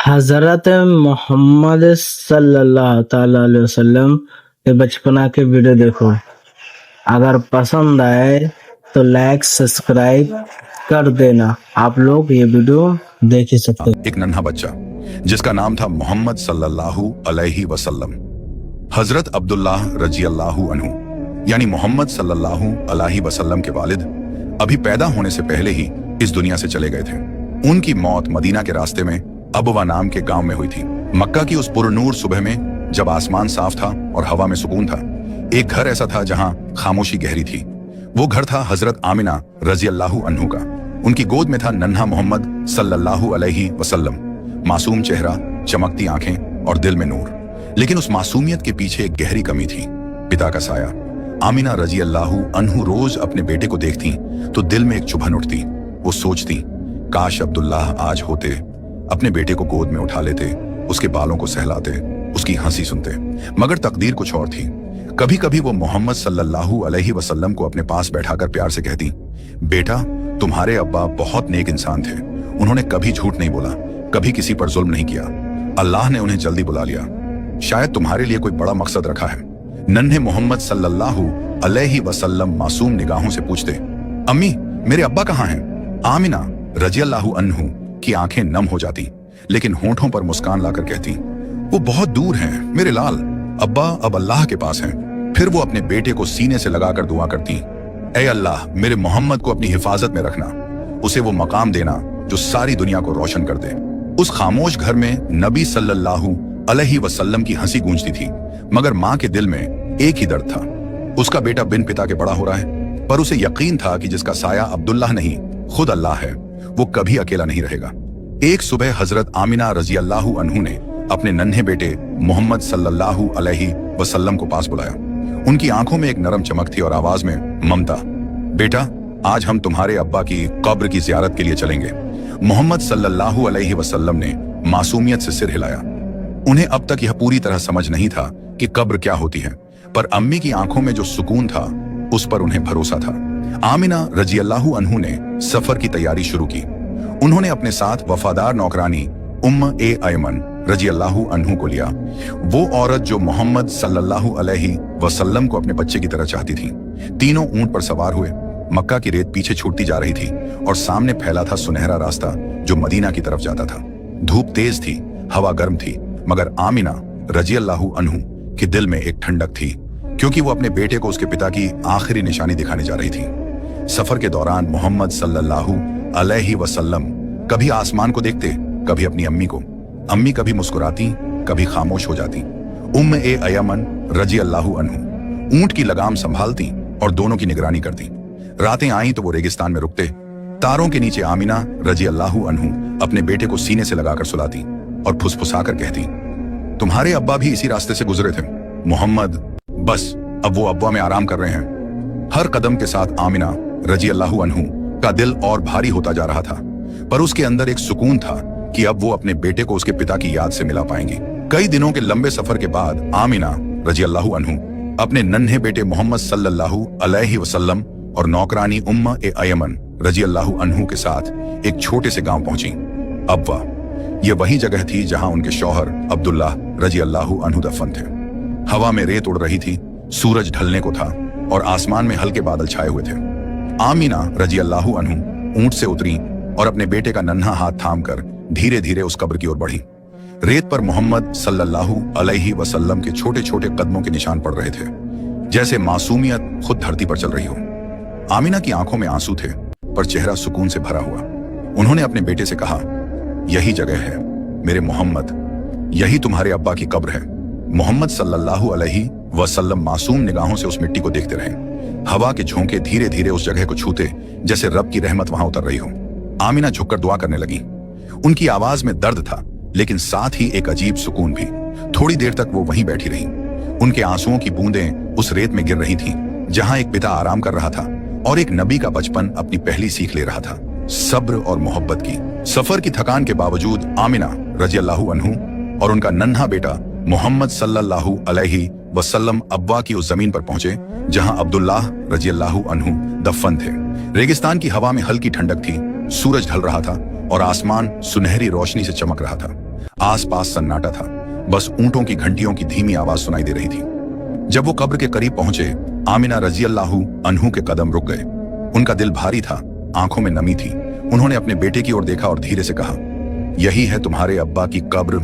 हज़रत मोहम्मद सल्लल्लाहु ताला अलैहि वसल्लम के बचपना के वीडियो देखो। अगर पसंद आए तो लाइक सब्सक्राइब कर देना। आप लोग ये वीडियो देख ही सकते हैं। एक नन्हा बच्चा जिसका नाम था मोहम्मद सल्लल्लाहु अलैहि वसल्लम। हजरत अब्दुल्लाह रजी अल्लाहु अन्हु यानी मोहम्मद सल्लल्लाहु अलैहि वसल्लम के वालिद अभी पैदा होने से पहले ही इस दुनिया से चले गए थे। उनकी मौत मदीना के रास्ते में अबवा नाम के गांव में हुई थी। मक्का की उस पुरनूर सुबह में जब आसमान साफ था और हवा में सुकून था, एक घर ऐसा था जहां खामोशी गहरी थी। वो घर था हजरत आमिना रजी अल्लाहु अन्हु का। उनकी गोद में था नन्हा मोहम्मद सल्लल्लाहु अलैहि वसल्लम। मासूम चेहरा, चमकती आंखें और दिल में नूर। लेकिन उस मासूमियत के पीछे एक गहरी कमी थी, पिता का साया। आमिना रजी अल्लाहु अन्हु रोज अपने बेटे को देखती तो दिल में एक चुभन उठती। वो सोचती, काश अब्दुल्लाह आज होते, अपने बेटे को गोद में उठा लेते, उसके बालों को सहलाते, उसकी हंसी सुनते। मगर तकदीर कुछ और थी। कभी कभी वो मोहम्मद सल्लल्लाहु अलैहि वसल्लम को अपने पास बैठाकर प्यार से कहती, बेटा तुम्हारे अब्बा बहुत नेक इंसान थे। उन्होंने कभी झूठ नहीं बोला, कभी किसी पर जुल्म नहीं किया। अल्लाह ने उन्हें जल्दी बुला लिया। शायद तुम्हारे लिए कोई बड़ा मकसद रखा है। नन्हे मोहम्मद सल्लल्लाहु अलैहि वसल्लम मासूम निगाहों से पूछते, अम्मी मेरे अब्बा कहाँ हैं? आमिना रजी अल्लाहु अन्हु की आंखें नम हो जाती, लेकिन होंठों पर मुस्कान लाकर कहती, वो बहुत दूर हैं मेरे लाल, अब्बा अब अल्लाह के पास हैं। फिर वो अपने बेटे को सीने से लगाकर दुआ करती, ऐ अल्लाह मेरे मोहम्मद को अपनी हिफाजत में रखना, उसे वो मकाम देना जो सारी दुनिया को रोशन कर दे। उस खामोश घर में नबी सल्लल्लाहु अलैहि वसल्लम की हंसी गूंजती थी, मगर माँ के दिल में एक ही दर्द था। उसका बेटा बिन पिता के बड़ा हो रहा है, पर उसे यकीन था कि जिसका साया अब्दुल्लाह नहीं खुद अल्लाह है, वो कभी अकेला नहीं रहेगा। एक सुबह हजरत आमिना रजी अल्लाहु अन्हु ने अपने नन्हे बेटे मोहम्मद सल्लल्लाहु अलैहि वसल्लम को पास बुलाया। उनकी आंखों में एक नरम चमक थी और आवाज में ममता। बेटा आज हम तुम्हारे अब्बा की कब्र की जियारत के लिए चलेंगे। मोहम्मद सल्लल्लाहु अलैहि वसल्लम ने मासूमियत से सिर हिलाया। उन्हें अब तक यह पूरी तरह समझ नहीं था कि कब्र क्या होती है, पर अम्मी की आंखों में जो सुकून था उस पर उन्हें भरोसा था। आमिना रजी अल्लाहु अन्हु ने सफर की तैयारी शुरू की। उन्होंने अपने साथ वफादार नौकरानी उम्म ए अयमन रजी अल्लाहु अन्हु को लिया। वो औरत जो मोहम्मद सल्लल्लाहु अलैहि वसल्लम को अपने बच्चे की तरह चाहती थी। तीनों ऊंट पर सवार हुए। मक्का की रेत पीछे छूटती जा रही थी और सामने फैला था सुनहरा रास्ता जो मदीना की तरफ जाता था। धूप तेज थी, हवा गर्म थी, मगर आमिना रजी अल्लाहु अन्हु के दिल में एक ठंडक थी, क्योंकि वो अपने बेटे को उसके पिता की आखिरी निशानी दिखाने जा रही थी। सफर के दौरान मोहम्मद सल्लल्लाहु अलैहि वसल्लम कभी आसमान को देखते, कभी अपनी अम्मी को। अम्मी कभी मुस्कुराती, कभी खामोश हो जाती। उम्म ए अयमन रजी अल्लाहु अन्हु ऊंट की लगाम संभालती और दोनों की निगरानी करती। रातें आई तो वो रेगिस्तान में रुकते। तारों के नीचे आमिना रजी अल्लाहु अन्हु अपने बेटे को सीने से लगाकर सुलाती और फुसफुसाकर कहती, तुम्हारे अब्बा भी इसी रास्ते से गुजरे थे मोहम्मद, बस अब वो अब्बा में आराम कर रहे हैं। हर कदम के साथ आमिना रजी अल्लाहु अन्हु का दिल और भारी होता जा रहा था, पर उसके अंदर एक सुकून था कि अब वो अपने बेटे को उसके पिता की याद से मिला पाएंगे। कई दिनों के लंबे सफर के बाद आमिना रजी अल्लाहु अन्हु अपने नन्हे बेटे मोहम्मद सल्लल्लाहु अलैहि वसल्लम और नौकरानी उम्म ए अयमन रजी अल्लाहु अन्हु के साथ एक छोटे से गांव पहुंची। अब्वा ये वही जगह थी जहां उनके शौहर अब्दुल्लाह रजी अल्लाहु अन्हु दफन थे। हवा में रेत उड़ रही थी, सूरज ढलने को था और आसमान में हल्के बादल छाए हुए थे। आमिना रजी अल्लाहु अन्हु ऊंट से उतरी और अपने बेटे का नन्हा हाथ थामकर धीरे धीरे उस कब्र की ओर बढ़ी। रेत पर मोहम्मद सल्लल्लाहु अलैहि वसल्लम के छोटे छोटे कदमों के निशान पड़ रहे थे, जैसे मासूमियत खुद धरती पर चल रही हो। आमिना की आंखों में आंसू थे, पर चेहरा सुकून से भरा हुआ। उन्होंने अपने बेटे से कहा, यही जगह है मेरे मोहम्मद, यही तुम्हारे अब्बा की कब्र है। मोहम्मद सल्लल्लाहु अलैहि वसल्लम मासूम निगाहों से उस मिट्टी को देखते रहे। हवा के झोंके धीरे धीरे उस जगह को छूते, जैसे रब की रहमत वहां उतर रही हो। आमिना झुककर दुआ करने लगी। उनकी आवाज में दर्द था, लेकिन साथ ही एक अजीब सुकून भी। थोड़ी देर तक वो वहीं बैठी रही। उनके आंसुओं की बूंदें उस रेत में गिर रही थीं, जहां एक पिता आराम कर रहा था और एक नबी का बचपन अपनी पहली सीख ले रहा था, सब्र और मोहब्बत की। सफर की थकान के बावजूद आमिना रजी अल्लाहु अन्हु और उनका नन्हा बेटा मोहम्मद सल्लल्लाहु अलैहि वसल्लम अब्वा की उस जमीन पर पहुंचे जहां अब्दुल्लाह रजी अल्लाहु अन्हु दफन थे। रेगिस्तान की हवा में हल्की ठंडक थी, सूरज ढल रहा था और आसमान सुनहरी रोशनी से चमक रहा था। आसपास सन्नाटा था, बस ऊंटों की घंटियों की धीमी आवाज सुनाई दे रही थी। जब वो कब्र के करीब पहुंचे, आमिना रजियल्लाहु अन्हु के कदम रुक गए। उनका दिल भारी था, आंखों में नमी थी। उन्होंने अपने बेटे की ओर देखा और धीरे से कहा, यही है तुम्हारे अब्बा की कब्र।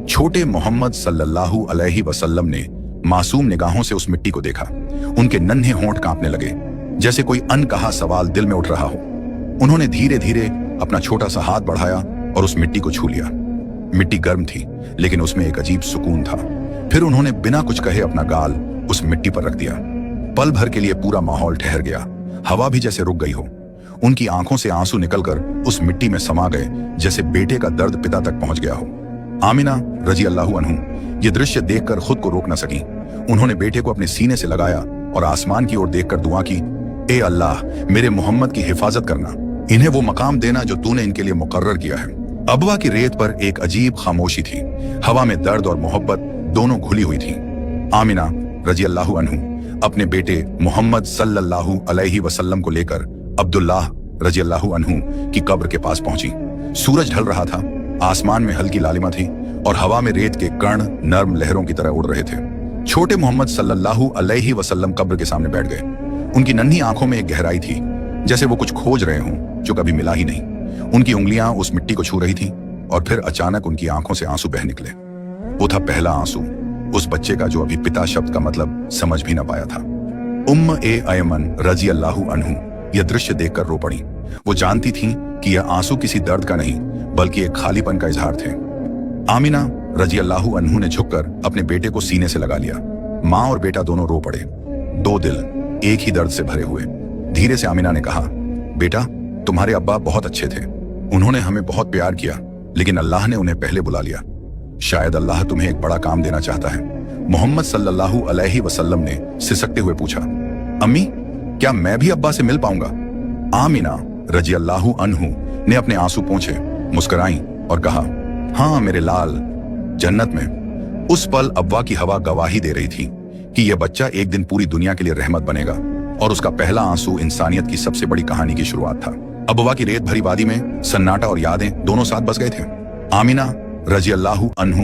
छोटे मोहम्मद सल्लल्लाहु अलैहि वसल्लम ने मासूम निगाहों से उस मिट्टी को देखा। उनके नन्हे होंठ कांपने लगे, जैसे कोई अनकहा सवाल दिल में उठ रहा हो। उन्होंने धीरे धीरे अपना छोटा सा हाथ बढ़ाया और उस मिट्टी को छू लिया। मिट्टी गर्म थी, लेकिन उसमें एक अजीब सुकून था। फिर उन्होंने बिना कुछ कहे अपना गाल उस मिट्टी पर रख दिया। पल भर के लिए पूरा माहौल ठहर गया, हवा भी जैसे रुक गई हो। उनकी आंखों से आंसू निकलकर उस मिट्टी में समा गए, जैसे बेटे का दर्द पिता तक पहुंच गया हो। आमिना रजियल्लाहु अन्हु ये दृश्य देखकर खुद को रोक न सकी। उन्होंने बेटे को अपने सीने से लगाया और आसमान की ओर देखकर दुआ की, ए अल्लाह, मेरे मोहम्मद की हिफाजत करना, इन्हें वो मकाम देना जो तूने इनके लिए मुकर्रर किया है। अबवा की रेत पर एक अजीब खामोशी थी, हवा में दर्द और मोहब्बत दोनों घुली हुई थी। आमिना रजियल्लाहु अन्हु अपने बेटे मोहम्मद सल्लल्लाहु अलैहि वसल्लम को लेकर अब्दुल्लाह रजियल्लाहु अन्हु की कब्र के पास पहुंची। सूरज ढल रहा था, आसमान में हल्की लालिमा थी और हवा में रेत के कण नर्म लहरों की तरह उड़ रहे थे। छोटे मोहम्मद सल्लल्लाहु अलैहि वसल्लम कब्र के सामने बैठ गए। उनकी नन्ही आंखों में एक गहराई थी, जैसे वो कुछ खोज रहे हों जो कभी मिला ही नहीं। उनकी उंगलियां उस मिट्टी को छू रही थी और फिर अचानक उनकी आंखों से आंसू बह निकले। वो था पहला आंसू उस बच्चे का जो अभी पिता शब्द का मतलब समझ भी न पाया था। उम्म ए अयमन रजियल्लाहु अन्हु यह दृश्य देखकर रो पड़ी। वो जानती थी कि यह आंसू किसी दर्द का नहीं, बल्कि एक खालीपन का इजहार थे। आमिना रजियल्लाहु अन्हु ने झुककर अपने बेटे को सीने से लगा लिया। माँ और बेटा दोनों रो पड़े, दो दिल एक ही दर्द से भरे हुए। धीरे से आमिना ने कहा, बेटा, तुम्हारे अब्बा बहुत अच्छे थे, उन्होंने हमें बहुत प्यार किया, लेकिन अल्लाह ने उन्हें पहले बुला लिया। शायद अल्लाह तुम्हें एक बड़ा काम देना चाहता है। मोहम्मद सल्लल्लाहु अलैहि वसल्लम ने सिसकते हुए पूछा, अम्मी, क्या मैं भी अब्बा से मिल पाऊंगा? आमिना रजियल्लाहु अन्हु ने अपने आंसू पोंछे, मुस्कुराई और कहा, हाँ मेरे लाल, जन्नत में। उस पल अब्बा की हवा गवाही दे रही थी कि यह बच्चा एक दिन पूरी दुनिया के लिए रहमत बनेगा, और उसका पहला आंसू इंसानियत की सबसे बड़ी कहानी की शुरुआत था। अबवा की रेत भरी वादी में सन्नाटा और यादें दोनों साथ बस गए थे। आमिना रजियल्लाहु अन्हु,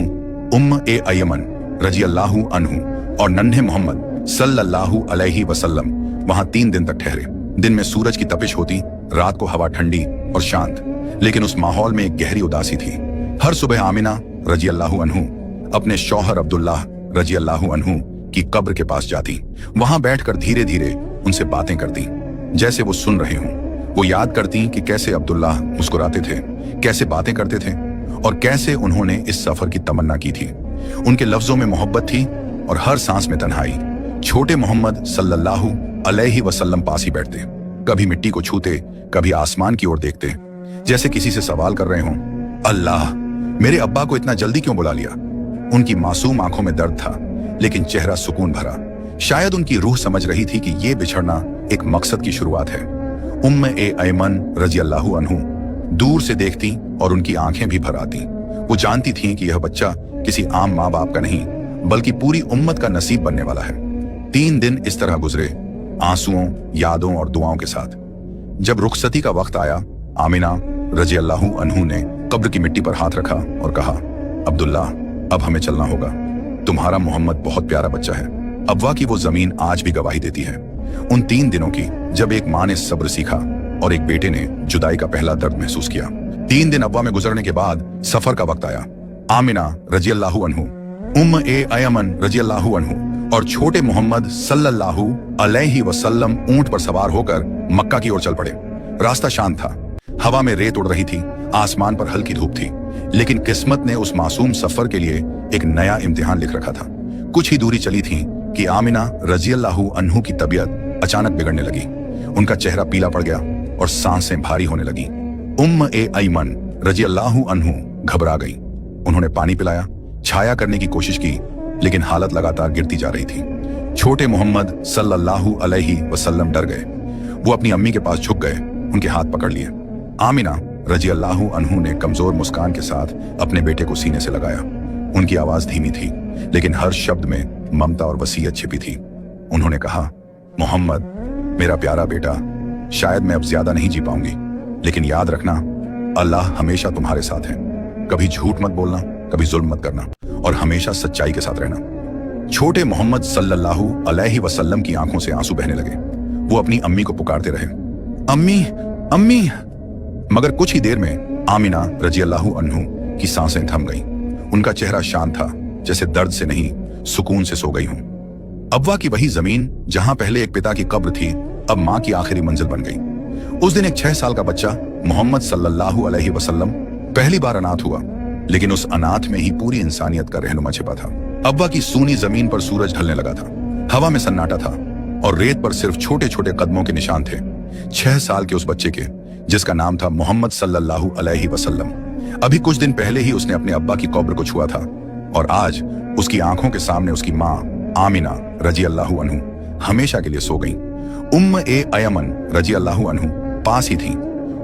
उम्म ए अयमन रजियल्लाहु अन्हु और नन्हे मोहम्मद सल्लल्लाहु अलैहि वसल्लम वहां 3 दिन तक ठहरे। दिन में सूरज की तपिश होती, रात को हवा ठंडी और शांत, लेकिन उस माहौल में एक गहरी उदासी थी। हर सुबह आमिना रजियल्लाहु अन्हु अपने शौहर अब्दुल्लाह रजियल्लाहु अन्हु की कब्र के पास जाती। वहां बैठकर धीरे धीरे उनसे बातें करती, जैसे वो सुन रहे हों। वो याद करती कि कैसे अब्दुल्लाह मुस्कुराते थे, कैसे बातें करते थे और कैसे उन्होंने इस सफर की तमन्ना की थी। उनके लफ्जों में मोहब्बत थी और हर सांस में तन्हाई। छोटे मोहम्मद सल्लल्लाहु अलैहि वसल्लम पास ही बैठते, कभी मिट्टी को छूते, कभी आसमान की ओर देखते, जैसे किसी से सवाल कर रहे हों, अल्लाह, मेरे अब्बा को इतना जल्दी क्यों बुला लिया? उनकी मासूम आंखों में दर्द था, लेकिन चेहरा सुकून भरा। शायद उनकी रूह समझ रही थी कि ये बिछड़ना एक मकसद की शुरुआत है। उम्म ए अयमन रजियल्लाहु अन्हु दूर से देखती और उनकी आंखें भी भर आती। वो जानती थीं कि यह बच्चा किसी आम माँ बाप का नहीं, बल्कि पूरी उम्मत का नसीब बनने वाला है। 3 दिन इस तरह गुजरे, आंसुओं, यादों और दुआओं के साथ। जब रुखसती का वक्त आया, आमिना रजियल्लाहु अन्हु ने कब्र की मिट्टी पर हाथ रखा और कहा, अब्दुल्ला, अब हमें चलना होगा। तुम्हारा मोहम्मद बहुत प्यारा बच्चा है। अब्वा की वो जमीन आज भी गवाही देती है उन 3 दिनों की, जब एक माँ ने सब्र सीखा और एक बेटे ने जुदाई का पहला दर्द महसूस किया। 3 दिन अब्वा में गुजरने के बाद सफर का वक्त आया। आमिना रजियल्लाहु अन्हु, उम्म ए अयमन रजियल्लाहु अन्हु और छोटे मोहम्मद सल्लल्लाहु अलैहि वसल्लम ऊंट पर सवार होकर मक्का की ओर चल पड़े। रास्ता शांत था, हवा में रेत उड़ रही थी, आसमान पर हल्की धूप थी, लेकिन किस्मत ने उस मासूम सफर के लिए एक नया इम्तिहान लिख रखा था। कुछ ही दूरी चली थी कि आमिना रजियल्लाहु अन्हु की तबीयत अचानक बिगड़ने लगी। उनका चेहरा पीला पड़ गया और सांसें भारी होने लगी। उम्म ए अयमन रजियल्लाहु अन्हु घबरा गई। उन्होंने पानी पिलाया, छाया करने की कोशिश की, लेकिन हालत लगातार गिरती जा रही थी। छोटे मोहम्मद सल्लल्लाहु अलैहि वसल्लम डर गए। वो अपनी अम्मी के पास झुक गए, उनके हाथ पकड़ लिए। आमिना रजियल्लाहु अन्हु ने कमजोर मुस्कान के साथ अपने बेटे को सीने से लगाया। उनकी आवाज धीमी थी, लेकिन हर शब्द में ममता और वसीयत छिपी थी। उन्होंने कहा, मोहम्मद, मेरा प्यारा बेटा, शायद मैं अब ज्यादा नहीं जी पाऊंगी, लेकिन याद रखना, अल्लाह हमेशा तुम्हारे साथ है। कभी झूठ मत बोलना, कभी जुल्म मत करना और हमेशा सच्चाई के साथ रहना। छोटे मोहम्मद सल्लल्लाहु अलैहि वसल्लम की आंखों से आंसू बहने लगे। वो अपनी अम्मी को पुकारते रहे, अम्मी अम्मी। मगर कुछ ही देर में आमिना रजियल्लाहु अन्हु की सांसें थम गईं। उनका चेहरा शांत था, जैसे दर्द से नहीं सुकून से सो गई हूं। अब्वा की वही जमीन जहां पहले एक पिता की कब्र थी, अब मां की आखिरी मंजिल बन गई। उस दिन एक 6 साल का बच्चा मोहम्मद सल्लल्लाहु अलैहि वसल्लम पहली बार अनाथ हुआ, लेकिन उस अनाथ में ही पूरी इंसानियत का रहनुमा छिपा था। अब्वा की सूनी जमीन पर सूरज ढलने लगा था, हवा में सन्नाटा था और रेत पर सिर्फ छोटे छोटे कदमों के निशान थे। 6 साल के उस बच्चे के, जिसका नाम था मोहम्मद सल्लल्लाहु अलैहि वसल्लम। अभी कुछ दिन पहले ही उसने अपने अब्बा की कब्र को छुआ था और आज उसकी आंखों के सामने उसकी मां आमिना रजियल्लाहु अन्हु हमेशा के लिए सो गई। उम्म ए अयमन रजियल्लाहु अन्हु पास ही थी।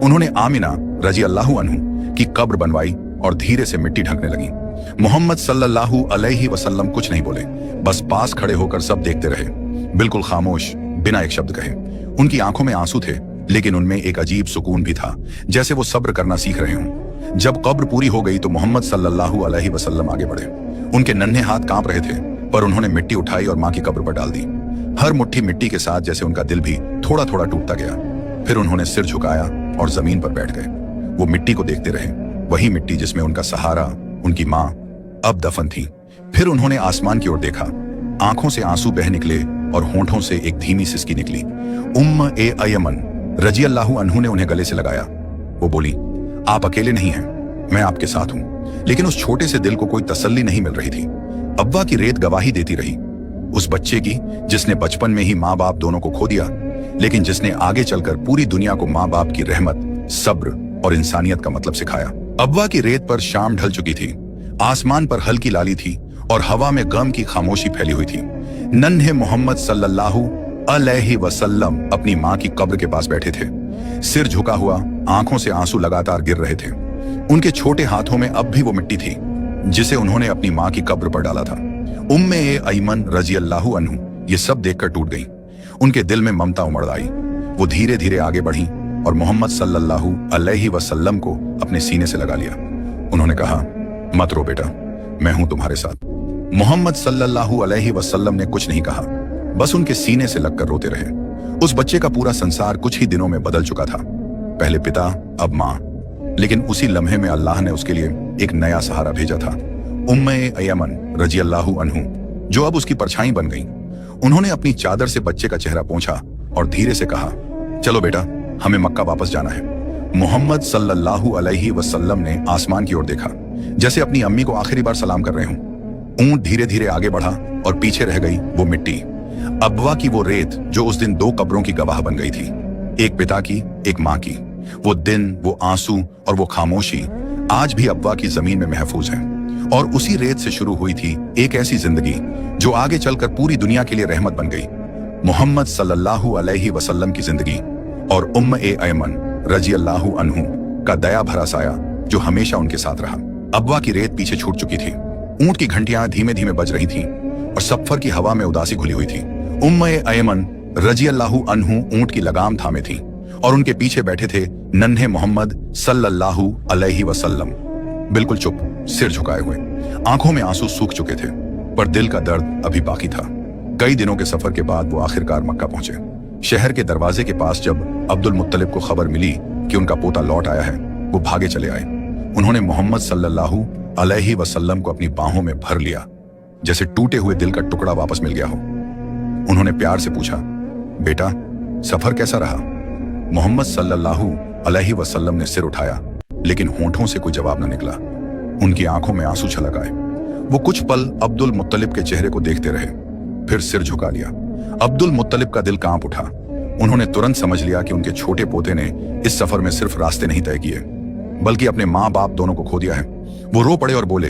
उन्होंने आमिना रजियल्लाहु अन्हु की कब्र बनवाई और धीरे से मिट्टी ढकने लगी। मोहम्मद सल्लल्लाहु अलैहि वसल्लम कुछ नहीं बोले, बस पास खड़े होकर सब देखते रहे, बिल्कुल खामोश, बिना एक शब्द कहे। उनकी आंखों में आंसू थे, लेकिन उनमें एक अजीब सुकून भी था, जैसे वो सब्र करना सीख रहे हों। जब कब्र पूरी हो गई तो मोहम्मद सल्लल्लाहु अलैहि वसल्लम आगे बढ़े। उनके नन्हे हाथ कांप रहे थे, पर उन्होंने मिट्टी उठाई और मां की कब्र पर डाल दी। हर मुट्ठी मिट्टी के साथ जैसे उनका दिल भी थोड़ा थोड़ा टूटता गया। फिर उन्होंने सिर झुकाया और जमीन पर बैठ गए। वो मिट्टी को देखते रहे, वही मिट्टी जिसमें उनका सहारा, उनकी मां, अब दफन थी। फिर उन्होंने आसमान की ओर देखा। आंखों से आंसू बह निकले और होंठों से एक धीमी सिसकी निकली। उम्म ए अयमन रजियल्लाहु अन्हु ने उन्हें गले से लगाया। वो बोली, आप अकेले नहीं हैं, मैं आपके साथ हूं। लेकिन उस छोटे से दिल को कोई तसल्ली नहीं मिल रही थी। अब्बा की रेत गवाही देती रही, उस बच्चे की जिसने बचपन में ही माँ बाप दोनों को खो दिया, लेकिन जिसने आगे चलकर पूरी दुनिया को माँ बाप की रहमत, सब्र और इंसानियत का मतलब सिखाया। अब्बा की रेत पर शाम ढल चुकी थी, आसमान पर हल्की लाली थी और हवा में गम की खामोशी फैली हुई थी। नन्हे मोहम्मद सल्लल्लाहु अलैहि वसल्लम अपनी माँ की कब्र के पास बैठे थे, सिर झुका हुआ, आंखों से आंसू लगातार गिर रहे थे। उनके छोटे हाथों में अब भी वो मिट्टी थी जिसे उन्होंने अपनी माँ की कब्र पर डाला था। उम्मे ए अयमन रजियल्लाहु अन्हु ये सब देखकर टूट गईं। उनके दिल में ममता उमड़ आई। वो धीरे धीरे आगे बढ़ी और मोहम्मद सल्लल्लाहु अलैहि वसल्लम को अपने सीने से लगा लिया। उन्होंने कहा, मत रो बेटा, मैं हूं तुम्हारे साथ। मोहम्मद सल्लल्लाहु अलैहि वसल्लम ने कुछ नहीं कहा, बस उनके सीने से लगकर रोते रहे। उस बच्चे का पूरा संसार कुछ ही दिनों में बदल चुका था, पहले पिता, अब मां। लेकिन उसी लम्हे में अल्लाह ने उसके लिए एक नया सहारा भेजा था, उम्मे अयमन रजियल्लाहु अन्हु, जो अब उसकी परछाई बन गई। उन्होंने अपनी चादर से बच्चे का चेहरा पोंछा और धीरे से कहा, चलो बेटा, हमें मक्का वापस जाना है। मोहम्मद सल्लल्लाहु अलैहि वसल्लम ने आसमान की ओर देखा, जैसे अपनी अम्मी को आखिरी बार सलाम कर रहे हों। ऊंट धीरे धीरे आगे बढ़ा और पीछे रह गई वो मिट्टी, अब्बा की वो रेत जो उस दिन 2 कब्रों की गवाह बन गई थी, एक पिता की, एक माँ की। वो दिन, वो आंसू और वो खामोशी आज भी अब्बा की जमीन में महफूज है। और उसी रेत से शुरू हुई थी एक ऐसी जिंदगी जो आगे चलकर पूरी दुनिया के लिए रहमत बन गई। मोहम्मद सल्लल्लाहु अलैहि वसल्लम की जिंदगी और उम्म ए अयमन रजियल्लाहु अन्हु का दया भरा साया जो हमेशा उनके साथ रहा। अब्बा की रेत पीछे छूट चुकी थी, ऊंट की घंटियां धीमे धीमे बज रही थीं और सफर की हवा में उदासी घुली हुई थी। उम्म ए अयमन रजियल्लाहु अन्हु ऊंट की लगाम थामे थी और उनके पीछे बैठे थे नन्हे मोहम्मद सल्लल्लाहु अलैहि वसल्लम, बिल्कुल चुप, सिर झुकाए हुए। आंखों में आंसू सूख चुके थे, पर दिल का दर्द अभी बाकी था। कई दिनों के सफर के बाद वो आखिरकार मक्का पहुंचे। शहर के दरवाजे के पास जब अब्दुल मुत्तलिब को खबर मिली कि उनका पोता लौट आया है, वो भागे चले आए। उन्होंने मोहम्मद सल्लल्लाहु अलैहि वसल्लम को अपनी बाहों में भर लिया, जैसे टूटे हुए दिल का टुकड़ा वापस मिल गया हो। उन्होंने प्यार से पूछा, बेटा, सफर कैसा रहा? मोहम्मद सल्लल्लाहु अलैहि वसल्लम ने सिर उठाया, लेकिन होंठों से कोई जवाब न निकला। उनकी आंखों में आंसू छलक आए। वो कुछ पल अब्दुल मुत्तलिब के चेहरे को देखते रहे, फिर सिर झुका लिया। अब्दुल मुत्तलिब का दिल कांप उठा। उन्होंने तुरंत समझ लिया कि उनके छोटे पोते ने इस सफर में सिर्फ रास्ते नहीं तय किए, बल्कि अपने माँ बाप दोनों को खो दिया है। वो रो पड़े और बोले,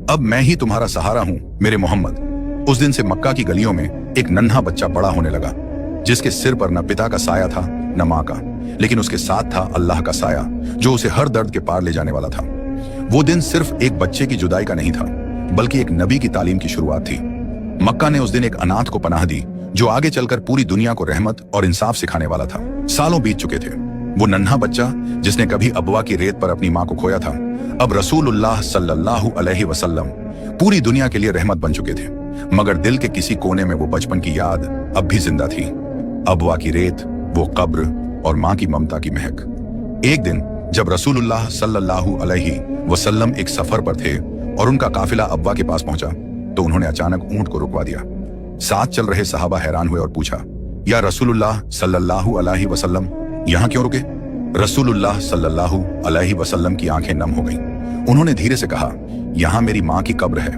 अब मैं ही तुम्हारा सहारा हूं मेरे मोहम्मद। उस दिन से मक्का की गलियों में एक नन्हा बच्चा बड़ा होने लगा, जिसके सिर पर न पिता का साया था न माँ का, लेकिन उसके साथ था अल्लाह का साया जो उसे हर दर्द के पार ले जाने वाला था। वो दिन सिर्फ एक बच्चे की जुदाई का नहीं था, बल्कि एक नबी की तालीम की शुरुआत थी। मक्का ने उस दिन एक अनाथ को पनाह दी जो आगे चलकर पूरी दुनिया को रहमत और इंसाफ सिखाने वाला था। सालों बीत चुके थे, वो नन्हा बच्चा जिसने कभी अबवा की रेत पर अपनी मां को खोया था, अब रसूलुल्लाह सल्लल्लाहु अलैहि वसल्लम पूरी दुनिया के लिए रहमत बन चुके थे। मगर दिल के किसी कोने में वो बचपन की याद अब भी जिंदा थी। अबवा की रेत, वो कब्र और मां की ममता की महक। एक दिन जब रसूलुल्लाह सल्लल्लाहु अलैहि वसल्लम एक सफर पर थे और उनका काफिला अबवा के पास पहुंचा तो उन्होंने अचानक ऊंट को रुकवा दिया। साथ चल रहे सहाबा हैरान हुए और पूछा, या रसूलुल्लाह सल्लल्लाहु अलैहि वसल्लम यहां क्यों रुके? रसूलुल्लाह सल्लल्लाहु अलैहि वसल्लम की आंखें नम हो गईं। उन्होंने धीरे से कहा, यहां मेरी मां की कब्र है।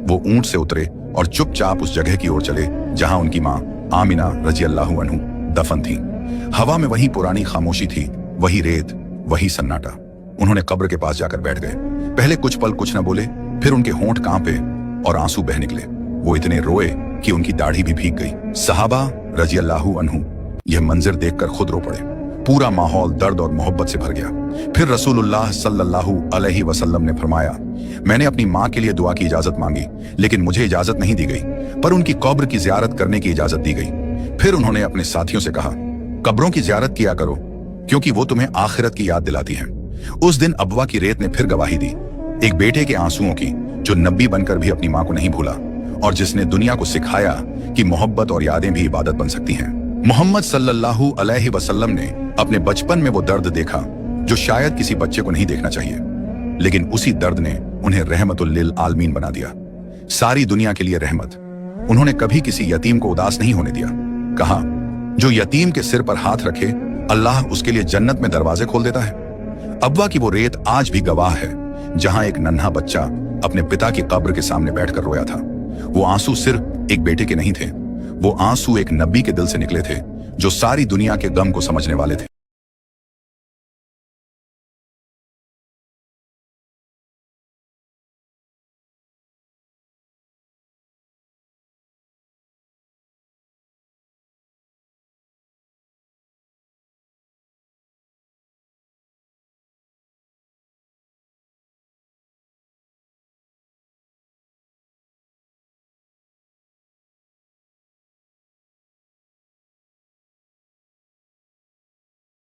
वो ऊंट से उतरे और चुपचाप उस जगह की ओर चले जहां उनकी मां आमिना रज़ियल्लाहु अन्हु दफन थी। हवा में वही पुरानी खामोशी थी, वही रेत, वही सन्नाटा। उन्होंने कब्र के पास जाकर बैठ गए। पहले कुछ पल कुछ न बोले, फिर उनके होंठ कांपे और आंसू बह निकले। वो इतने रोए कि उनकी दाढ़ी भी भीग गई। सहाबा रज़ियल्लाहु अन्हु यह मंजर देखकर खुद रो पड़े। पूरा माहौल दर्द और मोहब्बत से भर गया। फिर रसूलुल्लाह सल्लल्लाहु अलैहि वसल्लम ने फरमाया, मैंने अपनी मां के लिए दुआ की इजाजत मांगी, लेकिन मुझे इजाजत नहीं दी गई, पर उनकी कब्र की जियारत करने की इजाजत दी गई। फिर उन्होंने अपने साथियों से कहा, कब्रों की जियारत किया करो, क्योंकि वो तुम्हें आखिरत की याद दिलाती है। उस दिन अबवा की रेत ने फिर गवाही दी, एक बेटे के आंसुओं की जो नबी बनकर भी अपनी मां को नहीं भूला और जिसने दुनिया को सिखाया कि मोहब्बत और यादें भी इबादत बन सकती हैं। मोहम्मद सल्लल्लाहु अलैहि वसल्लम ने अपने बचपन में वो दर्द देखा जो शायद किसी बच्चे को नहीं देखना चाहिए, लेकिन उसी दर्द ने उन्हें रहमतुल लिल आलमीन बना दिया, सारी दुनिया के लिए रहमत। उन्होंने कभी किसी यतीम को उदास नहीं होने दिया। कहा, जो यतीम के सिर पर हाथ रखे अल्लाह उसके लिए जन्नत में दरवाजे खोल देता है। अबवा की वो रेत आज भी गवाह है, जहां एक नन्हा बच्चा अपने पिता की कब्र के सामने बैठकर रोया था। वो आंसू सिर्फ एक बेटे के नहीं थे, वो आंसू एक नबी के दिल से निकले थे जो सारी दुनिया के गम को समझने वाले थे।